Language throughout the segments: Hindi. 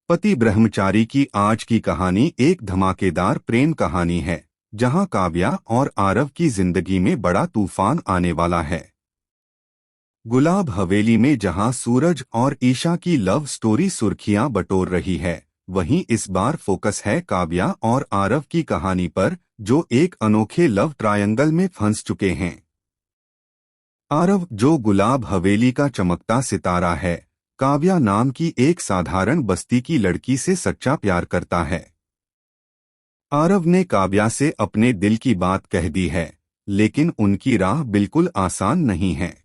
पति ब्रह्मचारी की आज की कहानी एक धमाकेदार प्रेम कहानी है, जहां काव्या और आरव की जिंदगी में बड़ा तूफान आने वाला है। गुलाब हवेली में जहां सूरज और ईशा की लव स्टोरी सुर्खियां बटोर रही है, वहीं इस बार फोकस है काव्या और आरव की कहानी पर, जो एक अनोखे लव ट्रायंगल में फंस चुके हैं। आरव, जो गुलाब हवेली का चमकता सितारा है, काव्या नाम की एक साधारण बस्ती की लड़की से सच्चा प्यार करता है। आरव ने काव्या से अपने दिल की बात कह दी है, लेकिन उनकी राह बिल्कुल आसान नहीं है।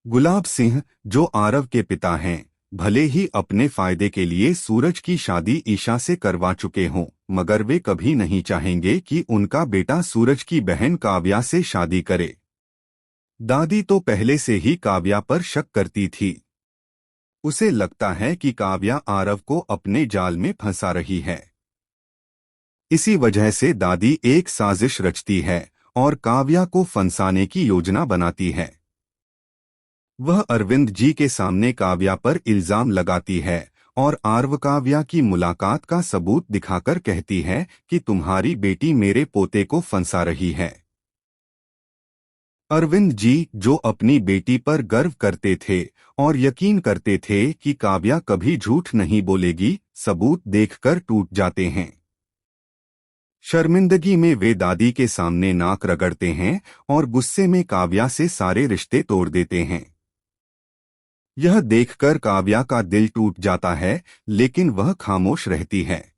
गुलाब सिंह, जो आरव के पिता हैं, भले ही अपने फायदे के लिए सूरज की शादी ईशा से करवा चुके हों, मगर वे कभी नहीं चाहेंगे कि उनका बेटा सूरज की बहन काव्या से शादी करे। दादी तो पहले से ही काव्या पर शक करती थी। उसे लगता है कि काव्या आरव को अपने जाल में फंसा रही है। इसी वजह से दादी एक साजिश रचती है और काव्या को फंसाने की योजना बनाती है। वह अरविंद जी के सामने काव्या पर इल्जाम लगाती है और आरव काव्या की मुलाकात का सबूत दिखाकर कहती है कि तुम्हारी बेटी मेरे पोते को फंसा रही है। अरविंद जी, जो अपनी बेटी पर गर्व करते थे और यकीन करते थे कि काव्या कभी झूठ नहीं बोलेगी, सबूत देखकर टूट जाते हैं। शर्मिंदगी में वे दादी के सामने नाक रगड़ते हैं और गुस्से में काव्या से सारे रिश्ते तोड़ देते हैं। यह देखकर काव्या का दिल टूट जाता है, लेकिन वह खामोश रहती है।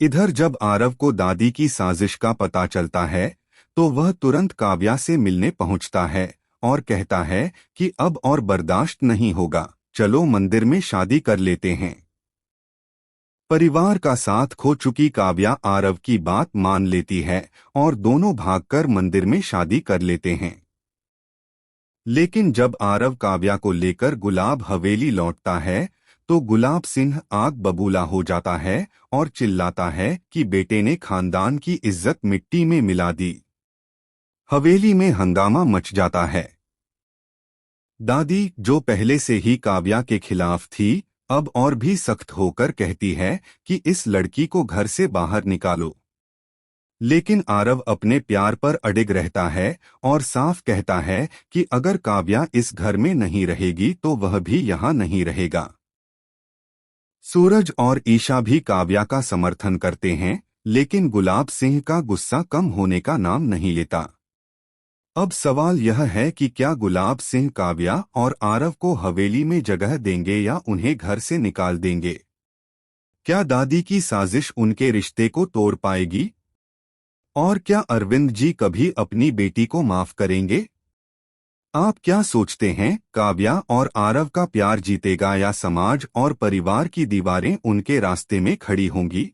इधर जब आरव को दादी की साजिश का पता चलता है, तो वह तुरंत काव्या से मिलने पहुंचता है और कहता है कि अब और बर्दाश्त नहीं होगा, चलो मंदिर में शादी कर लेते हैं। परिवार का साथ खो चुकी काव्या आरव की बात मान लेती है और दोनों भागकर मंदिर में शादी कर लेते हैं। लेकिन जब आरव काव्या को लेकर गुलाब हवेली लौटता है, तो गुलाब सिंह आग बबूला हो जाता है और चिल्लाता है कि बेटे ने खानदान की इज्जत मिट्टी में मिला दी। हवेली में हंगामा मच जाता है। दादी, जो पहले से ही काव्या के खिलाफ थी, अब और भी सख्त होकर कहती है कि इस लड़की को घर से बाहर निकालो। लेकिन आरव अपने प्यार पर अडिग रहता है और साफ कहता है कि अगर काव्या इस घर में नहीं रहेगी तो वह भी यहाँ नहीं रहेगा। सूरज और ईशा भी काव्या का समर्थन करते हैं, लेकिन गुलाब सिंह का गुस्सा कम होने का नाम नहीं लेता। अब सवाल यह है कि क्या गुलाब सिंह काव्या और आरव को हवेली में जगह देंगे या उन्हें घर से निकाल देंगे? क्या दादी की साजिश उनके रिश्ते को तोड़ पाएगी? और क्या अरविंद जी कभी अपनी बेटी को माफ करेंगे? आप क्या सोचते हैं, काव्या और आरव का प्यार जीतेगा या समाज और परिवार की दीवारें उनके रास्ते में खड़ी होंगी?